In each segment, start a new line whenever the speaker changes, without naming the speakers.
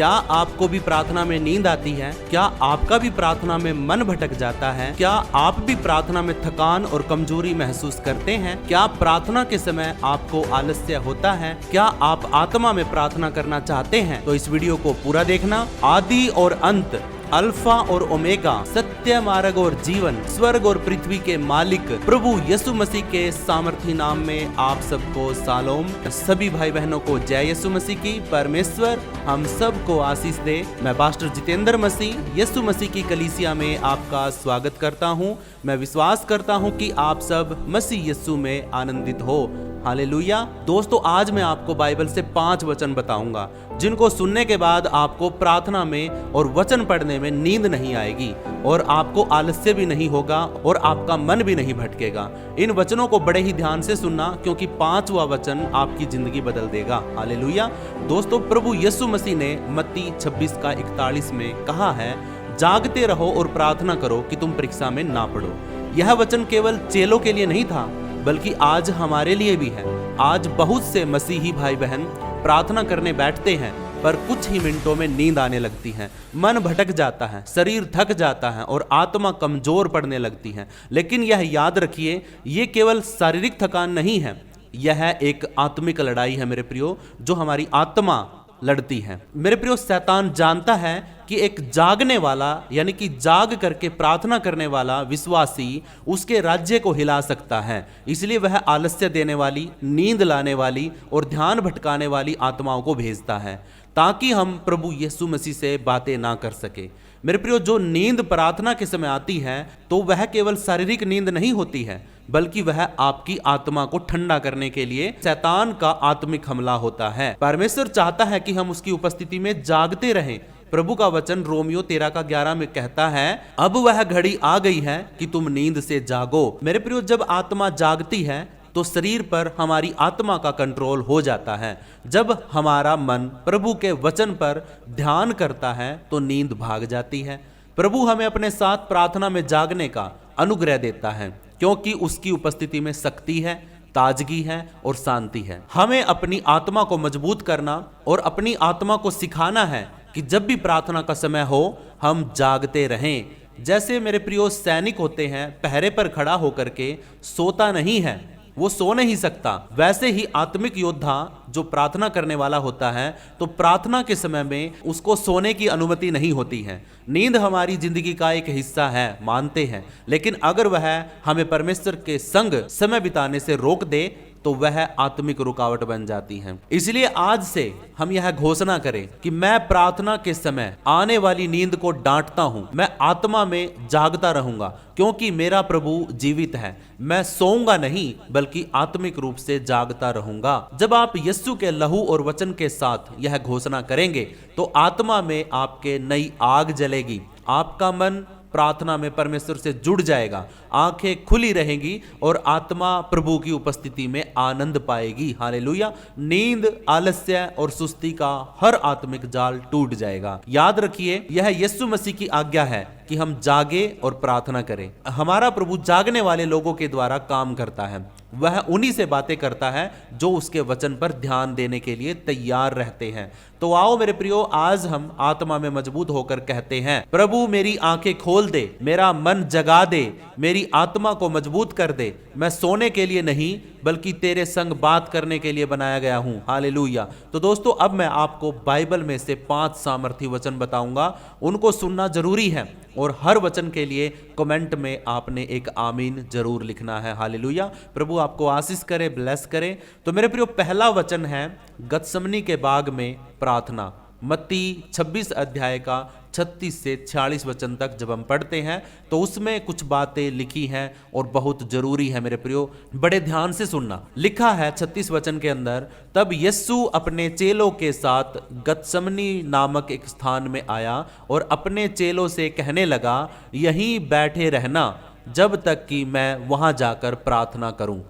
क्या आपको भी प्रार्थना में नींद आती है? क्या आपका भी प्रार्थना में मन भटक जाता है? क्या आप भी प्रार्थना में थकान और कमजोरी महसूस करते हैं? क्या प्रार्थना के समय आपको आलस्य होता है? क्या आप आत्मा में प्रार्थना करना चाहते हैं? तो इस वीडियो को पूरा देखना। आदि और अंत, अल्फा और ओमेगा, सत्य, मार्ग और जीवन, स्वर्ग और पृथ्वी के मालिक प्रभु यीशु मसीह के सामर्थी नाम में आप सबको सालोम। सभी भाई बहनों को जय यीशु मसीह की। परमेश्वर हम सबको आशीष दे। मैं पास्टर जितेंद्र मसीह यीशु मसीह की कलीसिया में आपका स्वागत करता हूं। मैं विश्वास करता हूं कि आप सब मसीह यीशु में आनंदित हो। हालेलुया। दोस्तों, आज मैं आपको बाइबल से 5 वचन बताऊंगा जिनको सुनने के बाद आपको प्रार्थना में और वचन पढ़ने में नींद नहीं आएगी और आपको आलस्य भी नहीं होगा और आपका मन भी नहीं भटकेगा। इन वचनों को बड़े ही ध्यान से सुनना, क्योंकि 5वां वचन आपकी जिंदगी बदल देगा। हालेलुया। दोस्तों, प्रभु यीशु मसीह ने मत्ती 26:41 में कहा है, जागते रहो और प्रार्थना करो कि तुम परीक्षा में ना पड़ो। यह वचन केवल चेलों के लिए नहीं था, बल्कि आज हमारे लिए भी है। आज बहुत से मसीही भाई बहन प्रार्थना करने बैठते हैं, पर कुछ ही मिनटों में नींद आने लगती है, मन भटक जाता है, शरीर थक जाता है और आत्मा कमजोर पड़ने लगती है। लेकिन यह याद रखिए, ये केवल शारीरिक थकान नहीं है, यह एक आत्मिक लड़ाई है मेरे प्रियो, जो हमारी आत्मा लड़ती है। मेरे प्रियो, शैतान जानता है कि एक जागने वाला, यानी कि जाग करके प्रार्थना करने वाला विश्वासी उसके राज्य को हिला सकता है। इसलिए वह आलस्य देने वाली, नींद लाने वाली और ध्यान भटकाने वाली आत्माओं को भेजता है, ताकि हम प्रभु यीशु मसीह से बातें ना कर सके। मेरे प्रियो, जो नींद प्रार्थना के समय आती है, तो वह केवल शारीरिक नींद नहीं होती है, बल्कि वह आपकी आत्मा को ठंडा करने के लिए शैतान का आत्मिक हमला होता है। परमेश्वर चाहता है कि हम उसकी उपस्थिति में जागते रहें। प्रभु का वचन रोमियो 13:11 में कहता है, अब वह घड़ी आ गई है कि तुम नींद से जागो। मेरे प्रियो, जब आत्मा जागती है तो शरीर पर हमारी आत्मा का कंट्रोल हो जाता है। जब हमारा मन प्रभु के वचन पर ध्यान करता है तो नींद भाग जाती है। प्रभु हमें अपने साथ प्रार्थना में जागने का अनुग्रह देता है, क्योंकि उसकी उपस्थिति में शक्ति है, ताजगी है और शांति है। हमें अपनी आत्मा को मजबूत करना और अपनी आत्मा को सिखाना है कि जब भी प्रार्थना का समय हो, हम जागते रहें। जैसे मेरे प्रियो, सैनिक होते हैं, पहरे पर खड़ा होकर के सोता नहीं है, वो सो नहीं सकता। वैसे ही आत्मिक योद्धा जो प्रार्थना करने वाला होता है, तो प्रार्थना के समय में उसको सोने की अनुमति नहीं होती है। नींद हमारी जिंदगी का एक हिस्सा है, मानते हैं, लेकिन अगर वह हमें परमेश्वर के संग समय बिताने से रोक दे तो वह आत्मिक रुकावट बन जाती है। इसलिए आज से हम यह घोषणा करें कि मैं प्रार्थना के समय आने वाली नींद को डांटता हूं। मैं आत्मा में जागता रहूंगा, क्योंकि मेरा प्रभु जीवित है। मैं सोऊंगा नहीं, बल्कि आत्मिक रूप से जागता रहूंगा। जब आप यीशु के लहू और वचन के साथ यह घोषणा करेंगे, तो आत्मा में आपके नई आग जलेगी। आपका मन प्रार्थना में परमेश्वर से जुड़ जाएगा, आंखें खुली रहेंगी और आत्मा प्रभु की उपस्थिति में आनंद पाएगी। हालेलुया। नींद, आलस्य और सुस्ती का हर आत्मिक जाल टूट जाएगा। याद रखिए, यह यीशु मसीह की आज्ञा है कि हम जागे और प्रार्थना करें। हमारा प्रभु जागने वाले लोगों के द्वारा काम करता है। वह उन्हीं से बातें करता है जो उसके वचन पर ध्यान देने के लिए तैयार रहते हैं। तो आओ मेरे प्रियो, आज हम आत्मा में मजबूत होकर कहते हैं, प्रभु मेरी आंखें खोल दे, मेरा मन जगा दे, मेरी आत्मा को मजबूत कर दे। मैं सोने के लिए नहीं, बल्कि तेरे संग बात करने के लिए बनाया गया हूं। हालेलुया। तो दोस्तों, अब मैं आपको बाइबल में से 5 सामर्थी वचन बताऊंगा। उनको सुनना जरूरी है और हर वचन के लिए कमेंट में आपने एक आमीन जरूर लिखना है। हालेलुया। प्रभु आपको आशीष करे, ब्लेस करे। तो मेरे प्रियो, पहला वचन है गतसमनी के बाग में प्रार्थना। मत्ती 26 अध्याय का 36 से 46 वचन तक जब हम पढ़ते हैं, तो उसमें कुछ बातें लिखी हैं और बहुत जरूरी है मेरे प्रियो, बड़े ध्यान से सुनना। लिखा है 36 वचन के अंदर, तब यीशु अपने चेलों के साथ गतसमनी नामक एक स्थान में आया और अपने चेलों से कहने लगा, यहीं बैठे रहना जब तक कि मैं वहां जाकर प्रार्थना करूं।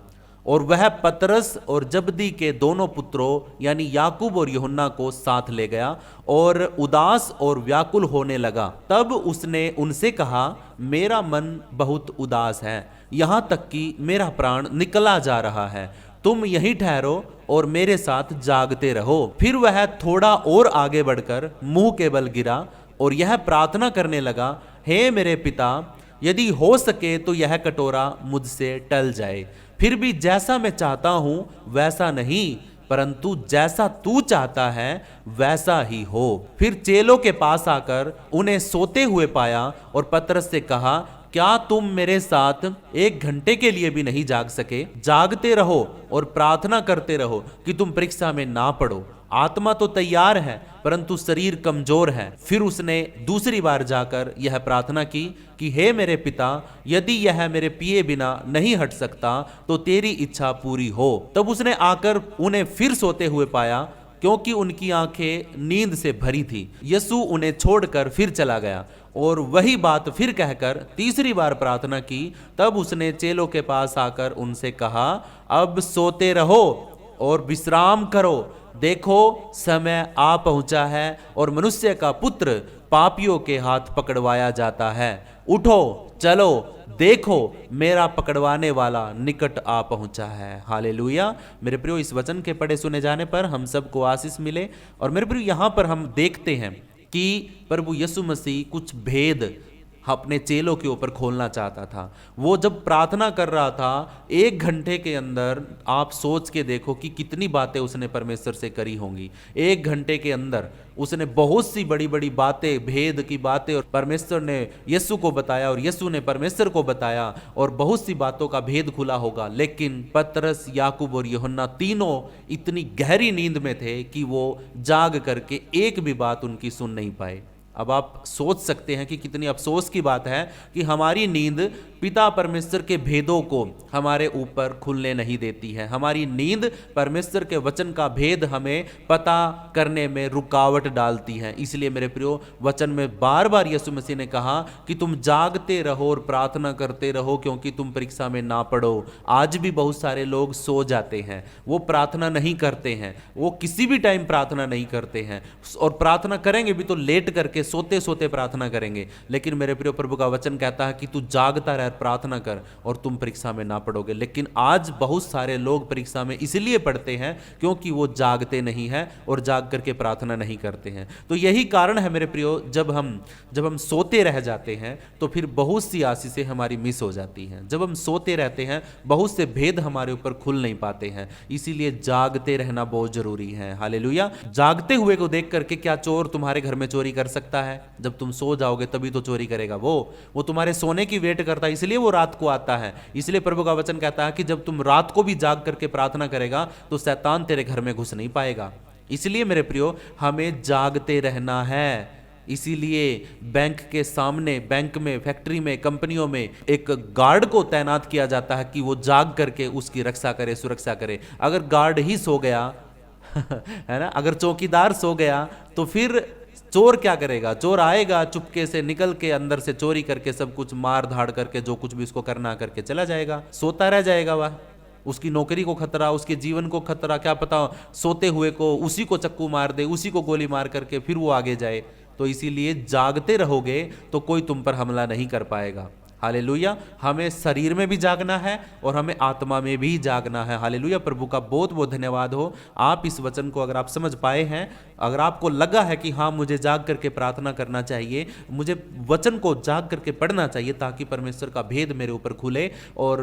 और वह पतरस और जबदी के दोनों पुत्रों यानी याकूब और यूहन्ना को साथ ले गया और उदास और व्याकुल होने लगा। तब उसने उनसे कहा, मेरा मन बहुत उदास है, यहाँ तक कि मेरा प्राण निकला जा रहा है। तुम यहीं ठहरो और मेरे साथ जागते रहो। फिर वह थोड़ा और आगे बढ़कर मुंह के बल गिरा और यह प्रार्थना करने लगा, हे मेरे पिता, यदि हो सके तो यह कटोरा मुझसे टल जाए, फिर भी जैसा मैं चाहता हूं वैसा नहीं, परंतु जैसा तू चाहता है वैसा ही हो। फिर चेलों के पास आकर उन्हें सोते हुए पाया और पतरस से कहा, क्या तुम मेरे साथ 1 घंटे के लिए भी नहीं जाग सके? जागते रहो और प्रार्थना करते रहो कि तुम परीक्षा में ना पड़ो। आत्मा तो तैयार है परंतु शरीर कमजोर है। फिर उसने दूसरी बार जाकर यह प्रार्थना की कि हे मेरे पिता, यदि यह मेरे पिए बिना नहीं हट सकता तो तेरी इच्छा पूरी हो। तब उसने आकर उन्हें फिर सोते हुए पाया, क्योंकि उनकी आंखें नींद से भरी थी। यीशु उन्हें छोड़कर फिर चला गया और वही बात फिर कहकर तीसरी बार प्रार्थना की। तब उसने चेलों के पास आकर उनसे कहा, अब सोते रहो और विश्राम करो। देखो समय आ पहुंचा है और मनुष्य का पुत्र पापियों के हाथ पकड़वाया जाता है। उठो चलो, देखो मेरा पकड़वाने वाला निकट आ पहुंचा है। हालेलुया। मेरे प्रियो, इस वचन के पढ़े सुने जाने पर हम सबको आशीष मिले। और मेरे प्रियो, यहां पर हम देखते हैं कि प्रभु यीशु मसीह कुछ भेद अपने चेलों के ऊपर खोलना चाहता था। वो जब प्रार्थना कर रहा था 1 घंटे के अंदर, आप सोच के देखो कि कितनी बातें उसने परमेश्वर से करी होंगी। 1 घंटे के अंदर उसने बहुत सी बड़ी बड़ी बातें, भेद की बातें, और परमेश्वर ने यीशु को बताया और यीशु ने परमेश्वर को बताया और बहुत सी बातों का भेद खुला होगा। लेकिन पतरस, याकूब और यूहन्ना तीनों इतनी गहरी नींद में थे कि वो जाग करके एक भी बात उनकी सुन नहीं पाए। अब आप सोच सकते हैं कि कितनी अफसोस की बात है कि हमारी नींद पिता परमेश्वर के भेदों को हमारे ऊपर खुलने नहीं देती है। हमारी नींद परमेश्वर के वचन का भेद हमें पता करने में रुकावट डालती है। इसलिए मेरे प्रियो, वचन में बार बार यीशु मसीह ने कहा कि तुम जागते रहो और प्रार्थना करते रहो, क्योंकि तुम परीक्षा में ना पड़ो। आज भी बहुत सारे लोग सो जाते हैं, वो प्रार्थना नहीं करते हैं, वो किसी भी टाइम प्रार्थना नहीं करते हैं, और प्रार्थना करेंगे भी तो लेट करके, सोते सोते प्रार्थना करेंगे। लेकिन मेरे प्रियो, प्रभु का वचन कहता है कि तू जागता रह, प्रार्थना कर और तुम परीक्षा में ना पड़ोगे। लेकिन आज बहुत सारे लोग परीक्षा में इसलिए पढ़ते हैं क्योंकि वो जागते नहीं हैं और जाग करके प्रार्थना नहीं करते हैं। तो यही कारण है मेरे प्रियो, जब हम सोते रह जाते हैं तो फिर बहुत सी आशीषें हमारी मिस हो जाती हैं। जब हम सोते रहते हैं बहुत से भेद हमारे ऊपर खुल नहीं पाते हैं। इसीलिए जागते रहना बहुत जरूरी है। हालेलुया। जागते हुए को देख करके क्या चोर तुम्हारे घर में चोरी कर सकता है? जब तुम सो जाओगे तभी तो चोरी करेगा। वो तुम्हारे सोने की वेट करता है, इसलिए वो रात को आता है। इसलिए प्रभु का वचन कहता है कि जब तुम रात को भी जाग करके प्रार्थना करेगा तो शैतान तेरे घर में घुस नहीं पाएगा। इसलिए मेरे प्रियो, हमें जागते रहना है। इसीलिए बैंक के सामने, बैंक में, फैक्ट्री में, कंपनियों में एक गार्ड को तैनात किया जाता है कि वो जाग करके उसकी रक्षा करे, सुरक्षा करे। अगर गार्ड ही सो गया है ना, अगर चौकीदार सो गया तो फिर चोर क्या करेगा? चोर आएगा, चुपके से निकल के अंदर से चोरी करके सब कुछ मार धाड़ करके जो कुछ भी उसको करना करके चला जाएगा, सोता रह जाएगा। वह उसकी नौकरी को खतरा, उसके जीवन को खतरा, क्या पता सोते हुए को उसी को चक्कू मार दे, उसी को गोली मार करके फिर वो आगे जाए। तो इसीलिए जागते रहोगे तो कोई तुम पर हमला नहीं कर पाएगा। हालेलुया। हमें शरीर में भी जागना है और हमें आत्मा में भी जागना है। हालेलुया। प्रभु का बहुत बहुत धन्यवाद हो। आप इस वचन को अगर आप समझ पाए हैं, अगर आपको लगा है कि हाँ, मुझे जाग करके प्रार्थना करना चाहिए, मुझे वचन को जाग करके पढ़ना चाहिए ताकि परमेश्वर का भेद मेरे ऊपर खुले और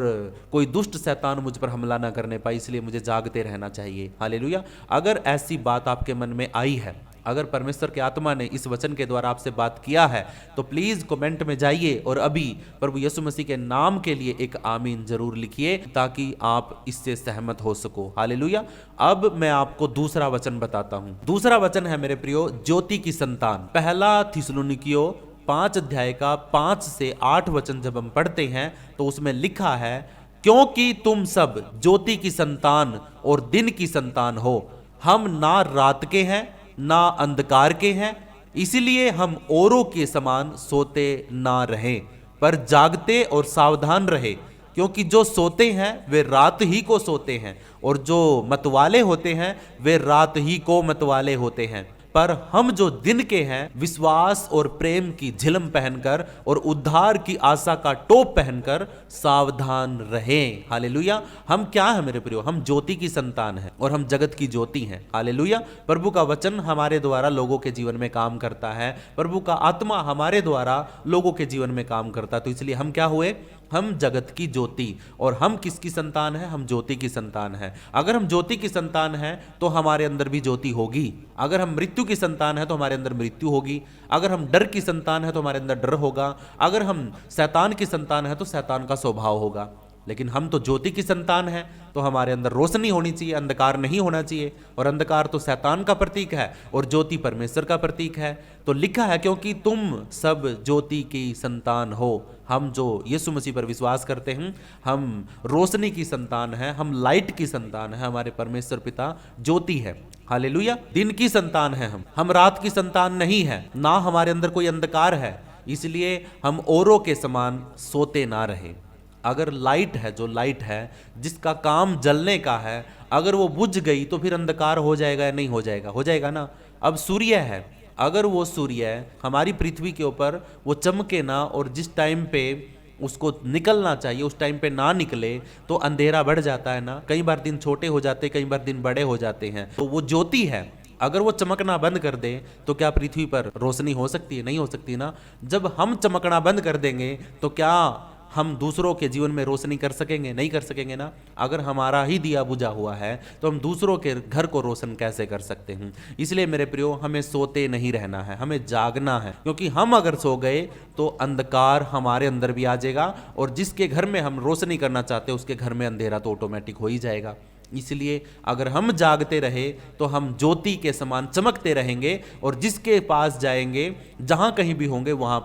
कोई दुष्ट शैतान मुझ पर हमला ना करने पाए, इसलिए मुझे जागते रहना चाहिए। हालेलुया। अगर ऐसी बात आपके मन में आई है, अगर परमेश्वर के आत्मा ने इस वचन के द्वारा आपसे बात किया है, तो प्लीज कमेंट में जाइए और अभी प्रभु यीशु मसीह के नाम के लिए एक आमीन जरूर लिखिए ताकि आप इससे सहमत हो सको। हालेलुया। अब मैं आपको दूसरा वचन बताता हूं। दूसरा वचन है मेरे प्रियो, ज्योति की संतान। पहला थिस्सलुनीकियों 5 अध्याय का 5 से 8 वचन जब हम पढ़ते हैं तो उसमें लिखा है, क्योंकि तुम सब ज्योति की संतान और दिन की संतान हो। हम ना रात के हैं ना अंधकार के हैं, इसलिए हम औरों के समान सोते ना रहें, पर जागते और सावधान रहे। क्योंकि जो सोते हैं वे रात ही को सोते हैं और जो मतवाले होते हैं वे रात ही को मतवाले होते हैं। पर हम जो दिन के हैं विश्वास और प्रेम की झिलम पहनकर और उद्धार की आशा का टोप पहनकर सावधान रहें। हालेलुया। हम क्या है मेरे प्रियो? हम ज्योति की संतान हैं और हम जगत की ज्योति हैं। हालेलुया। प्रभु का वचन हमारे द्वारा लोगों के जीवन में काम करता है, प्रभु का आत्मा हमारे द्वारा लोगों के जीवन में काम करता है। तो इसलिए हम क्या हुए? हम जगत की ज्योति। और हम किसकी संतान है? हम ज्योति की संतान है। अगर हम ज्योति की संतान हैं तो हमारे अंदर भी ज्योति होगी। अगर हम मृत्यु की संतान है तो हमारे अंदर मृत्यु होगी। अगर हम डर की संतान है तो हमारे अंदर डर होगा। अगर हम शैतान की संतान है तो शैतान का स्वभाव होगा। लेकिन हम तो ज्योति की संतान हैं, तो हमारे अंदर रोशनी होनी चाहिए, अंधकार नहीं होना चाहिए। और अंधकार तो शैतान का प्रतीक है और ज्योति परमेश्वर का प्रतीक है। तो लिखा है, क्योंकि तुम सब ज्योति की संतान हो। हम जो यीशु मसीह पर विश्वास करते हैं, हम रोशनी की संतान है, हम लाइट की संतान है। हमारे परमेश्वर पिता ज्योति है। हालेलुया। दिन की संतान है हम रात की संतान नहीं है। ना हमारे अंदर कोई अंधकार है, इसलिए हम औरों के समान सोते ना रहे। अगर लाइट है, जो लाइट है जिसका काम जलने का है, अगर वो बुझ गई तो फिर अंधकार हो जाएगा या नहीं हो जाएगा? हो जाएगा ना। अब सूर्य है, अगर वो सूर्य हमारी पृथ्वी के ऊपर वो चमके ना और जिस टाइम पे उसको निकलना चाहिए उस टाइम पे ना निकले तो अंधेरा बढ़ जाता है ना। कई बार दिन छोटे हो जाते, कई बार दिन बड़े हो जाते हैं। तो वो ज्योति है, अगर वो चमकना बंद कर दे तो क्या पृथ्वी पर रोशनी हो सकती है? नहीं हो सकती ना। जब हम चमकना बंद कर देंगे तो क्या हम दूसरों के जीवन में रोशनी कर सकेंगे? नहीं कर सकेंगे ना। अगर हमारा ही दिया बुझा हुआ है तो हम दूसरों के घर को रोशन कैसे कर सकते हैं? इसलिए मेरे प्रियो, हमें सोते नहीं रहना है, हमें जागना है। क्योंकि हम अगर सो गए तो अंधकार हमारे अंदर भी आ जाएगा और जिसके घर में हम रोशनी करना चाहते हैं उसके घर में अंधेरा तो ऑटोमेटिक हो ही जाएगा। इसलिए अगर हम जागते रहे तो हम ज्योति के समान चमकते रहेंगे और जिसके पास जाएंगे, जहां कहीं भी होंगे, वहां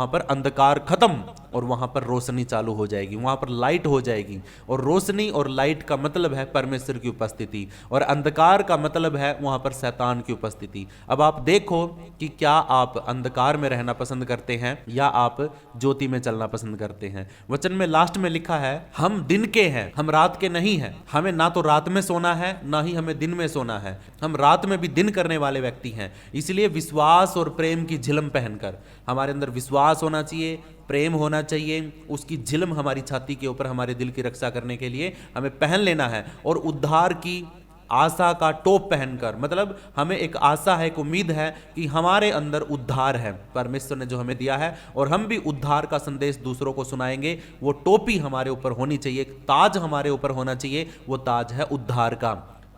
पर अंधकार खत्म और वहां पर रोशनी चालू हो जाएगी, वहां पर लाइट हो जाएगी। और रोशनी और लाइट का मतलब है परमेश्वर की उपस्थिति और अंधकार का मतलब है वहां पर शैतान की उपस्थिति। अब आप देखो कि क्या आप अंधकार में रहना पसंद करते हैं या आप ज्योति में चलना पसंद करते हैं। वचन में लास्ट में लिखा है, हम दिन के हैं, हम रात के नहीं हैं। हमें ना तो रात में सोना है, ना ही हमें दिन में सोना है। हम रात में भी दिन करने वाले व्यक्ति हैं। इसलिए विश्वास और प्रेम की झिलम पहनकर, हमारे अंदर विश्वास होना चाहिए, प्रेम होना चाहिए, उसकी झिलम हमारी छाती के ऊपर हमारे दिल की रक्षा करने के लिए हमें पहन लेना है। और उद्धार की आशा का टोप पहनकर, मतलब हमें एक आशा है, एक उम्मीद है कि हमारे अंदर उद्धार है, परमेश्वर ने जो हमें दिया है, और हम भी उद्धार का संदेश दूसरों को सुनाएंगे। वो टोपी हमारे ऊपर होनी चाहिए, एक ताज हमारे ऊपर होना चाहिए, वो ताज है उद्धार का।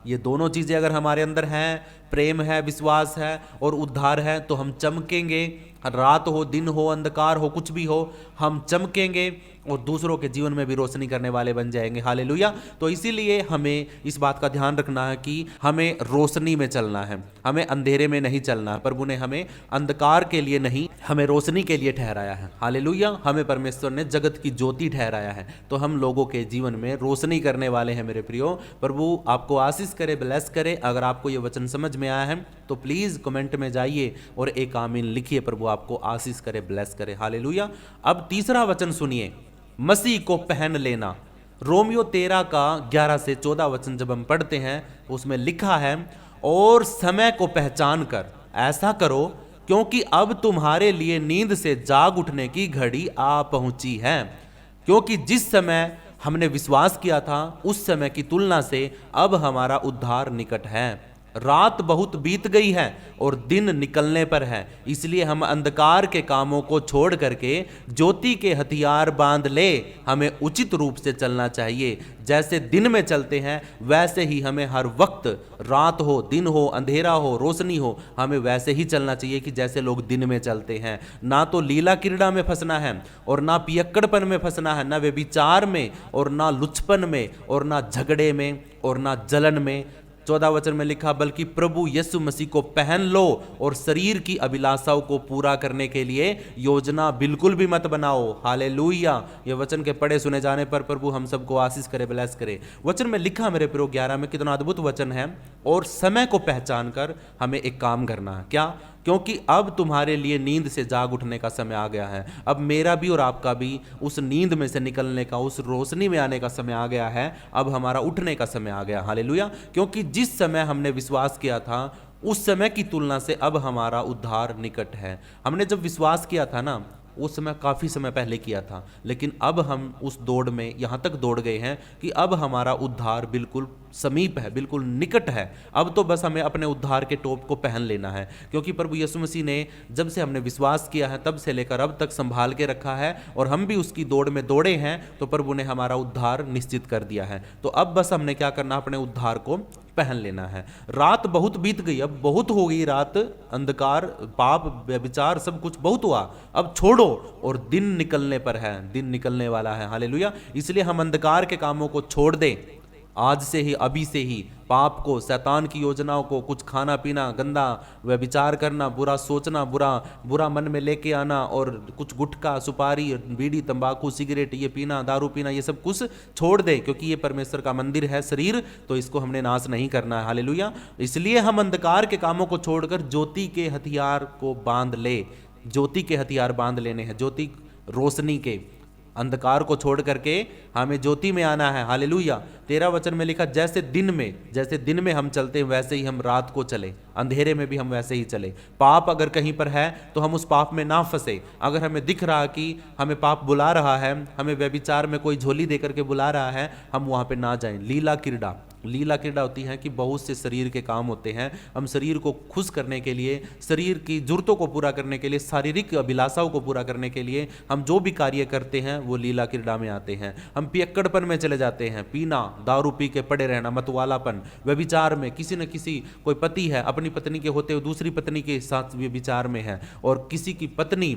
ये दोनों चीजें अगर हमारे अंदर हैं, प्रेम है, विश्वास है और उद्धार है, तो हम चमकेंगे। रात हो, दिन हो, अंधकार हो, कुछ भी हो, हम चमकेंगे और दूसरों के जीवन में भी रोशनी करने वाले बन जाएंगे। हालेलुया। तो इसीलिए हमें इस बात का ध्यान रखना है कि हमें रोशनी में चलना है, हमें अंधेरे में नहीं चलना है। प्रभु ने हमें अंधकार के लिए नहीं, हमें रोशनी के लिए ठहराया है। हालेलुया। हमें परमेश्वर ने जगत की ज्योति ठहराया है, तो हम लोगों के जीवन में रोशनी करने वाले हैं। मेरे प्रियो, प्रभु आपको आशीष करे, ब्लेस करे। अगर आपको ये वचन समझ में आया है तो प्लीज कमेंट में जाइए और एक आमीन लिखिए। प्रभु आपको आशीष करे, ब्लेस करे। हालेलुया। अब तीसरा वचन सुनिए, मसीह को पहन लेना। रोमियो 13 का 11 से 14 वचन जब हम पढ़ते हैं उसमें लिखा है, और समय को पहचान कर ऐसा करो, क्योंकि अब तुम्हारे लिए नींद से जाग उठने की घड़ी आ पहुंची है। क्योंकि जिस समय हमने विश्वास किया था उस समय की तुलना से अब हमारा उद्धार निकट है। रात बहुत बीत गई है और दिन निकलने पर है, इसलिए हम अंधकार के कामों को छोड़ करके ज्योति के हथियार बांध ले। हमें उचित रूप से चलना चाहिए। जैसे दिन में चलते हैं वैसे ही हमें हर वक्त, रात हो, दिन हो, अंधेरा हो, रोशनी हो, हमें वैसे ही चलना चाहिए कि जैसे लोग दिन में चलते हैं। ना तो लीला क्रीड़ा में फंसना है और ना पियक्कड़पन में फंसना है, ना व्यभिचार में और ना लुचपन में और ना झगड़े में और ना जलन में। 14 वचन में लिखा, बल्कि प्रभु यीशु मसीह को पहन लो और शरीर की अभिलाषाओं को पूरा करने के लिए योजना बिल्कुल भी मत बनाओ। हालेलुया। ये वचन के पढ़े सुने जाने पर प्रभु हम सबको आशीष करे, ब्लेस करे। वचन में लिखा मेरे प्रियो 11 में, कितना अद्भुत वचन है। और समय को पहचान कर हमें एक काम करना है। क्या? क्योंकि अब तुम्हारे लिए नींद से जाग उठने का समय आ गया है। अब मेरा भी और आपका भी उस नींद में से निकलने का, उस रोशनी में आने का समय आ गया है। अब हमारा उठने का समय आ गया। हालेलुया। क्योंकि जिस समय हमने विश्वास किया था उस समय की तुलना से अब हमारा उद्धार निकट है। हमने जब विश्वास किया था ना, उस समय काफ़ी समय पहले किया था, लेकिन अब हम उस दौड़ में यहाँ तक दौड़ गए हैं कि अब हमारा उद्धार बिल्कुल समीप है, बिल्कुल निकट है। अब तो बस हमें अपने उद्धार के टोप को पहन लेना है, क्योंकि प्रभु यीशु मसीह ने जब से हमने विश्वास किया है तब से लेकर अब तक संभाल के रखा है, और हम भी उसकी दौड़ में दौड़े हैं, तो प्रभु ने हमारा उद्धार निश्चित कर दिया है। तो अब बस हमने क्या करना, अपने उद्धार को पहन लेना है। रात बहुत बीत गई, अब बहुत हो गई रात, अंधकार, पाप, व्यभिचार, सब कुछ बहुत हुआ, अब छोड़ो, और दिन निकलने पर है, दिन निकलने वाला है। हालेलुया। इसलिए हम अंधकार के कामों को छोड़ दें आज से ही, अभी से ही। पाप को, शैतान की योजनाओं को, कुछ खाना पीना गंदा, व्यभिचार करना, बुरा सोचना, बुरा मन में लेके आना, और कुछ गुटखा, सुपारी, बीड़ी, तंबाकू, सिगरेट ये पीना, दारू पीना, ये सब कुछ छोड़ दे, क्योंकि ये परमेश्वर का मंदिर है शरीर, तो इसको हमने नाश नहीं करना है। हालेलुया। इसलिए हम अंधकार के कामों को छोड़कर ज्योति के हथियार को बांध ले। ज्योति के हथियार बांध लेने हैं, ज्योति, रोशनी के। अंधकार को छोड़ करके हमें ज्योति में आना है। हालेलुया। 13 वचन में लिखा, जैसे दिन में हम चलते हैं वैसे ही हम रात को चले, अंधेरे में भी हम वैसे ही चले। पाप अगर कहीं पर है तो हम उस पाप में ना फंसे। अगर हमें दिख रहा कि हमें पाप बुला रहा है, हमें व्यभिचार में कोई झोली दे करके बुला रहा है, हम वहां पे ना जाएं। लीला क्रीड़ा होती है कि बहुत से शरीर के काम होते हैं। हम शरीर को खुश करने के लिए, शरीर की जरूरतों को पूरा करने के लिए, शारीरिक अभिलाषाओं को पूरा करने के लिए हम जो भी कार्य करते हैं वो लीला क्रीड़ा में आते हैं। हम पियक्कड़पन में चले जाते हैं, पीना, दारू पी के पड़े रहना, मतवालापन, व्यभिचार में, किसी न किसी, कोई पति है अपनी पत्नी के होते हुए दूसरी पत्नी के साथ व्यभिचार में है, और किसी की पत्नी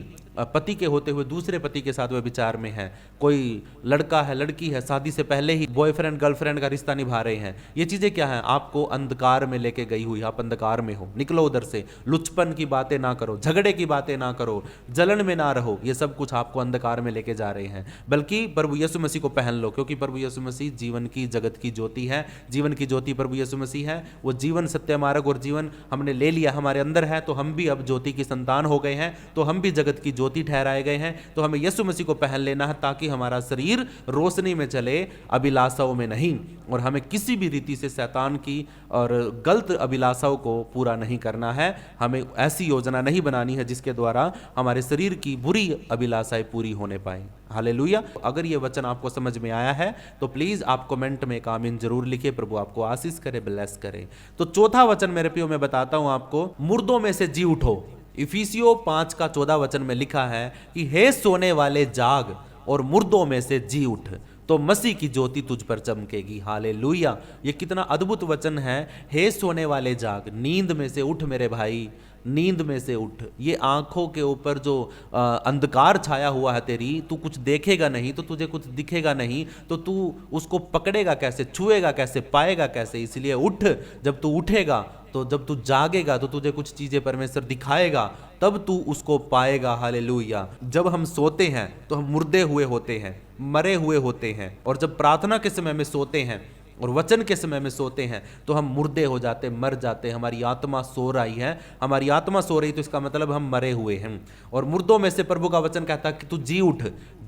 पति के होते हुए दूसरे पति के साथ व्यभिचार में है। कोई लड़का है, लड़की है, शादी से पहले ही बॉयफ्रेंड गर्लफ्रेंड का रिश्ता निभा रहे हैं। ये चीजें क्या है? आपको अंधकार में लेके गई हुई, आप अंधकार में हो, निकलो उधर से। लुचपन की बातें ना करो, झगड़े की बातें ना करो, जलन में ना रहो, ये सब कुछ आपको अंधकार में लेके जा रहे हैं। बल्कि प्रभु यीशु मसीह को पहन लो, क्योंकि प्रभु यीशु मसीह जीवन की, जगत की ज्योति है। जीवन की ज्योति प्रभु यीशु मसीह है। वो जीवन, सत्य मार्ग और जीवन हमने ले लिया, हमारे अंदर है, तो हम भी अब ज्योति की संतान हो गए हैं, तो हम भी जगत की ज्योति ठहराए गए हैं। तो हमें यीशु मसीह को पहन लेना है, ताकि हमारा शरीर रोशनी में चले, अभिलाषाओं में नहीं, और हमें किसी भी रीति से शैतान की और गलत अभिलाषाओं को पूरा नहीं करना है। हमें ऐसी योजना नहीं बनानी है जिसके द्वारा हमारे शरीर की बुरी अभिलाषाएं पूरी होने पाए। हालेलुया। अगर ये वचन आपको समझ में आया है तो प्लीज आप कमेंट में एक आमीन जरूर लिखिए। प्रभु आपको आशीष करे, ब्लेस करे। तो चौथा वचन मेरे प्रियो मैं बताता हूं आपको, मुर्दों में से जी उठो। इफिसियों 5 का 14 वचन में लिखा है कि हे सोने वाले जाग और मुर्दों में से जी उठ, तो मसीह की ज्योति तुझ पर चमकेगी। हालेलुया। ये कितना अद्भुत वचन है। हे सोने वाले जाग, नींद में से उठ मेरे भाई, नींद में से उठ। ये आंखों के ऊपर जो अंधकार छाया हुआ है तेरी, तू कुछ देखेगा नहीं, तो तुझे कुछ दिखेगा नहीं, तो तू उसको पकड़ेगा कैसे, छुएगा कैसे, पाएगा कैसे? इसलिए उठ। जब तू उठेगा, तो जब तू जागेगा, तो तुझे कुछ चीजें परमेश्वर दिखाएगा, तब तू उसको पाएगा। हालेलुया। जब हम सोते हैं तो हम मुर्दे हुए होते हैं, मरे हुए होते हैं, और जब प्रार्थना के समय में सोते हैं और वचन के समय में सोते हैं तो हम मुर्दे हो जाते, मर जाते। हमारी आत्मा सो रही है, हमारी आत्मा सो रही, तो इसका मतलब हम मरे हुए हैं। और मुर्दों में से प्रभु का वचन कहता है कि तू जी उठ।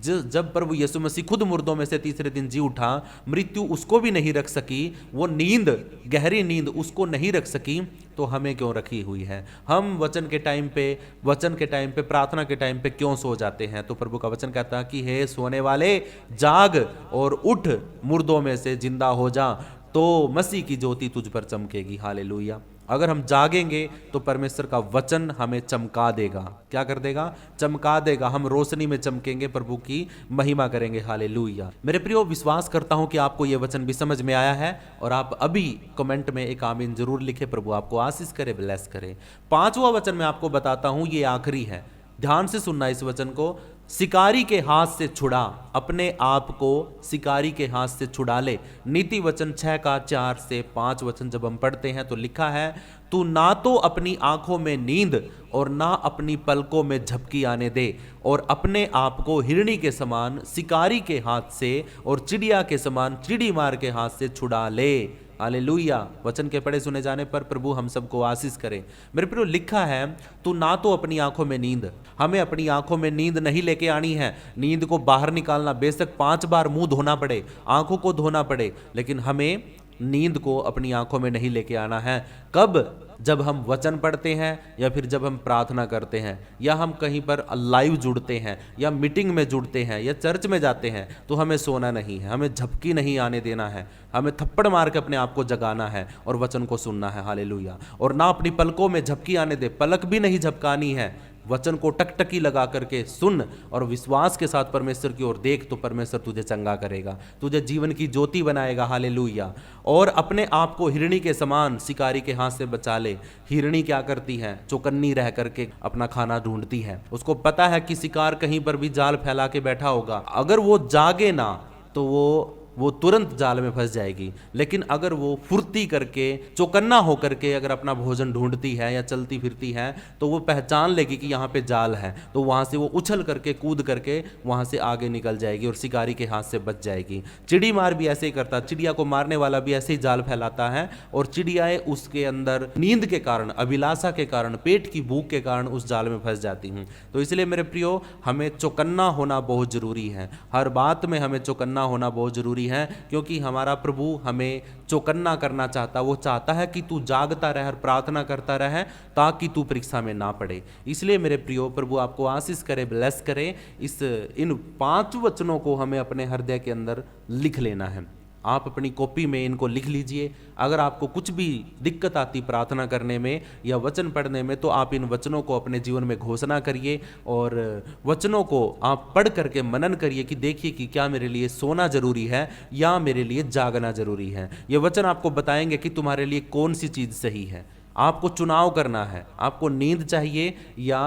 जब प्रभु यीशु मसीह खुद मुर्दों में से तीसरे दिन जी उठा, मृत्यु उसको भी नहीं रख सकी, वो नींद, गहरी नींद उसको नहीं रख सकी, तो हमें क्यों रखी हुई है? हम वचन के टाइम पे, प्रार्थना के टाइम पे क्यों सो जाते हैं? तो प्रभु का वचन कहता है कि हे सोने वाले जाग और उठ, मुर्दों में से जिंदा हो जा, तो मसीह की ज्योति तुझ पर चमकेगी। हालेलुया। अगर हम जागेंगे तो परमेश्वर का वचन हमें चमका देगा। क्या कर देगा? चमका देगा। हम रोशनी में चमकेंगे, प्रभु की महिमा करेंगे। हालेलुया। मेरे प्रियो, विश्वास करता हूं कि आपको यह वचन भी समझ में आया है, और आप अभी कमेंट में एक आमीन जरूर लिखे। प्रभु आपको आशीष करे, ब्लेस करे। 5वां वचन मैं आपको बताता हूं, ये आखिरी है, ध्यान से सुनना इस वचन को। शिकारी के हाथ से छुड़ा, अपने आप को शिकारी के हाथ से छुड़ा ले। नीति वचन 6 का 4 से 5 वचन जब हम पढ़ते हैं तो लिखा है, तू ना तो अपनी आंखों में नींद और ना अपनी पलकों में झपकी आने दे, और अपने आप को हिरणी के समान शिकारी के हाथ से और चिड़िया के समान चिड़ी मार के हाथ से छुड़ा ले। हालेलुया। वचन के पढ़े सुने जाने पर प्रभु हम सबको आशीष करे। मेरे प्रियो, लिखा है तू ना तो अपनी आंखों में नींद, हमें अपनी आंखों में नींद नहीं लेके आनी है। नींद को बाहर निकालना, बेशक 5 बार मुंह धोना पड़े, आंखों को धोना पड़े, लेकिन हमें नींद को अपनी आंखों में नहीं लेके आना है। कब? जब हम वचन पढ़ते हैं, या फिर जब हम प्रार्थना करते हैं, या हम कहीं पर लाइव जुड़ते हैं, या मीटिंग में जुड़ते हैं, या चर्च में जाते हैं, तो हमें सोना नहीं है, हमें झपकी नहीं आने देना है, हमें थप्पड़ मार के अपने आप को जगाना है और वचन को सुनना है। हालेलुया। और ना अपनी पलकों में झपकी आने दे, पलक भी नहीं झपकानी है, वचन को टकटकी लगा करके सुन और विश्वास के साथ परमेश्वर की ओर देख, तो परमेश्वर तुझे चंगा करेगा, तुझे जीवन की ज्योति बनाएगा। हालेलुया। और अपने आप को हिरणी के समान शिकारी के हाथ से बचा ले। हिरणी क्या करती है? चौकन्नी रह करके अपना खाना ढूंढती है। उसको पता है कि शिकार कहीं पर भी जाल फैला के बैठा होगा, अगर वो जागे ना तो वो तुरंत जाल में फंस जाएगी। लेकिन अगर वो फुर्ती करके, चौकन्ना होकर के अगर अपना भोजन ढूंढती है या चलती फिरती है, तो वो पहचान लेगी कि यहाँ पे जाल है, तो वहाँ से वो उछल करके, कूद करके वहाँ से आगे निकल जाएगी और शिकारी के हाथ से बच जाएगी। चिड़ी मार भी ऐसे ही करता, चिड़िया को मारने वाला भी ऐसे ही जाल फैलाता है, और चिड़ियाएँ उसके अंदर नींद के कारण, अभिलाषा के कारण, पेट की भूख के कारण उस जाल में फंस जाती हैं। तो इसलिए मेरे प्रियो, हमें चौकन्ना होना बहुत जरूरी है। हर बात में हमें चौकन्ना होना बहुत जरूरी है, क्योंकि हमारा प्रभु हमें चौकन्ना करना चाहता। वो चाहता है कि तू जागता रहे और प्रार्थना करता रहे, ताकि तू परीक्षा में ना पड़े। इसलिए मेरे प्रियो, प्रभु आपको आशीष करे, ब्लेस करे। इन 5 वचनों को हमें अपने हृदय के अंदर लिख लेना है। आप अपनी कॉपी में इनको लिख लीजिए। अगर आपको कुछ भी दिक्कत आती प्रार्थना करने में या वचन पढ़ने में, तो आप इन वचनों को अपने जीवन में घोषणा करिए और वचनों को आप पढ़ करके मनन करिए कि देखिए कि क्या मेरे लिए सोना जरूरी है या मेरे लिए जागना जरूरी है। ये वचन आपको बताएंगे कि तुम्हारे लिए कौन सी चीज़ सही है। आपको चुनाव करना है, आपको नींद चाहिए या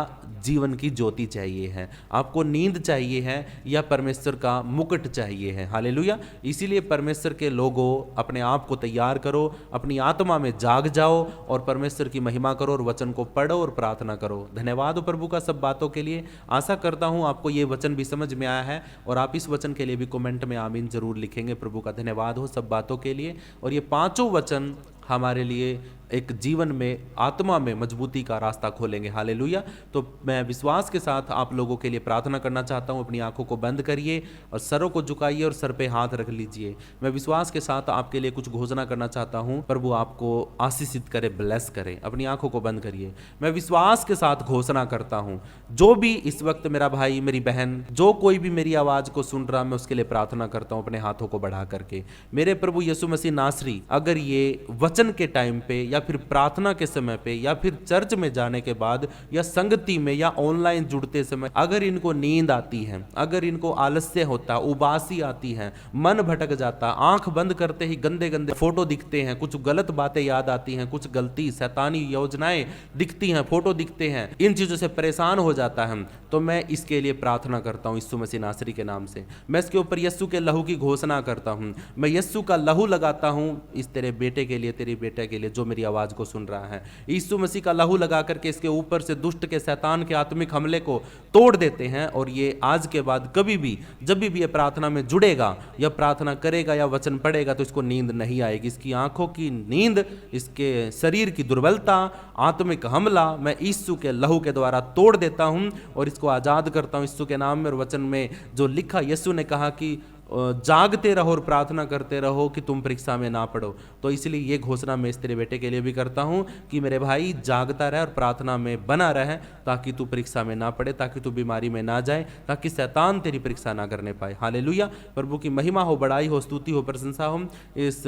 जीवन की ज्योति चाहिए है, आपको नींद चाहिए है या परमेश्वर का मुकुट चाहिए है। हालेलुया। इसीलिए परमेश्वर के लोगों, अपने आप को तैयार करो, अपनी आत्मा में जाग जाओ और परमेश्वर की महिमा करो और वचन को पढ़ो और प्रार्थना करो। धन्यवाद हो प्रभु का सब बातों के लिए। आशा करता हूँ आपको ये वचन भी समझ में आया है और आप इस वचन के लिए भी कमेंट में आमीन जरूर लिखेंगे। प्रभु का धन्यवाद हो सब बातों के लिए। और ये 5 वचन हमारे लिए एक जीवन में, आत्मा में मजबूती का रास्ता खोलेंगे। हालेलुया। तो मैं विश्वास के साथ आप लोगों के लिए प्रार्थना करना चाहता हूँ। अपनी आंखों को बंद करिए और सरों को झुकाइए और सर पे हाथ रख लीजिए। मैं विश्वास के साथ आपके लिए कुछ घोषणा करना चाहता हूँ। प्रभु आपको आशीषित करे, ब्लेस करे। अपनी आंखों को बंद करिए। मैं विश्वास के साथ घोषणा करता हूँ, जो भी इस वक्त मेरा भाई, मेरी बहन, जो कोई भी मेरी आवाज को सुन रहा, मैं उसके लिए प्रार्थना करता हूँ अपने हाथों को बढ़ा करके। मेरे प्रभु यीशु मसीह नासरी, अगर ये वचन के टाइम पे या फिर प्रार्थना के समय पे या फिर चर्च में जाने के बाद या संगति में या ऑनलाइन जुड़ते समय अगर इनको नींद आती है, अगर इनको आलस्य होता, उबासी आती है, मन भटक जाता, आंख बंद करते ही गंदे गंदे फोटो दिखते हैं, कुछ गलत बातें याद आती हैं, कुछ गलती शैतानी योजनाएं दिखती हैं, फोटो दिखते हैं, इन चीजों से परेशान हो जाता है, तो मैं इसके लिए प्रार्थना करता हूँ यीशु मसीह नासरी के नाम से। मैं इसके ऊपर यीशु के लहू की घोषणा करता हूँ। मैं यीशु का लहू लगाता हूँ इस तेरे बेटे के लिए, तेरी बेटे के लिए जो मेरी आवाज को सुन रहा है। यीशु मसीह का लहू लगा करके इसके ऊपर से दुष्ट के, शैतान के आत्मिक हमले को तोड़ देते हैं। और ये आज के बाद कभी भी, जब भी ये प्रार्थना में जुड़ेगा या प्रार्थना करेगा या वचन पढ़ेगा, तो इसको नींद नहीं आएगी। इसकी आंखों की नींद, इसके शरीर की दुर्बलता, आत्मिक हमला मैं यीशु के लहू के द्वारा तोड़ देता हूं और इसको आजाद करता हूं यीशु के नाम में। और वचन में जो लिखा, यीशु ने कहा कि जागते रहो और प्रार्थना करते रहो कि तुम परीक्षा में ना पड़ो। तो इसलिए ये घोषणा मैं इस तेरे बेटे के लिए भी करता हूं कि मेरे भाई जागता रहे और प्रार्थना में बना रहे, ताकि तू परीक्षा में ना पड़े, ताकि तू बीमारी में ना जाए, ताकि शैतान तेरी परीक्षा ना करने पाए। हालेलुया। प्रभु की महिमा हो, बड़ाई हो, स्तुति हो, प्रशंसा हो। इस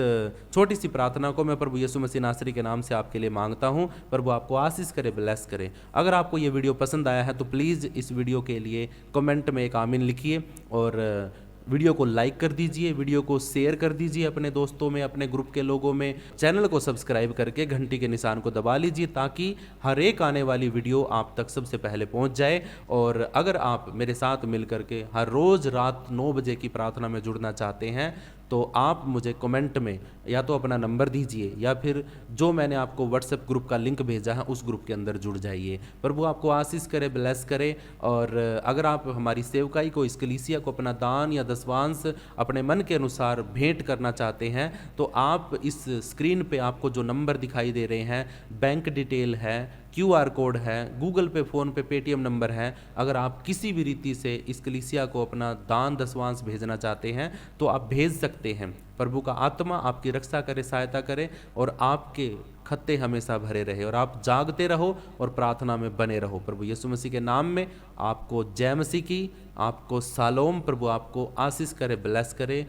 छोटी सी प्रार्थना को मैं प्रभु यीशु मसीह नासरी के नाम से आपके लिए मांगता हूँ। प्रभु आपको आशीष करे, ब्लेस करे। अगर आपको ये वीडियो पसंद आया है तो प्लीज़ इस वीडियो के लिए कमेंट में एक आमीन लिखिए और वीडियो को लाइक कर दीजिए, वीडियो को शेयर कर दीजिए अपने दोस्तों में, अपने ग्रुप के लोगों में। चैनल को सब्सक्राइब करके घंटी के निशान को दबा लीजिए, ताकि हर एक आने वाली वीडियो आप तक सबसे पहले पहुंच जाए। और अगर आप मेरे साथ मिल करके हर रोज़ रात 9 बजे की प्रार्थना में जुड़ना चाहते हैं, तो आप मुझे कमेंट में या तो अपना नंबर दीजिए या फिर जो मैंने आपको व्हाट्सएप ग्रुप का लिंक भेजा है उस ग्रुप के अंदर जुड़ जाइए। प्रभु आपको आशीष करे, ब्लेस करे। और अगर आप हमारी सेवकाई को, इस कलीसिया को अपना दान या दसवांश अपने मन के अनुसार भेंट करना चाहते हैं, तो आप इस स्क्रीन पे आपको जो नंबर दिखाई दे रहे हैं, बैंक डिटेल है, QR कोड है, गूगल पे, फ़ोन पे, पेटीएम नंबर है। अगर आप किसी भी रीति से इस कलीसिया को अपना दान दसवांश भेजना चाहते हैं तो आप भेज सकते हैं। प्रभु का आत्मा आपकी रक्षा करे, सहायता करे और आपके खत्ते हमेशा भरे रहे और आप जागते रहो और प्रार्थना में बने रहो। प्रभु यीशु मसीह के नाम में आपको जय मसीह की, आपको सालोम। प्रभु आपको आशीष करे, ब्लेस करे।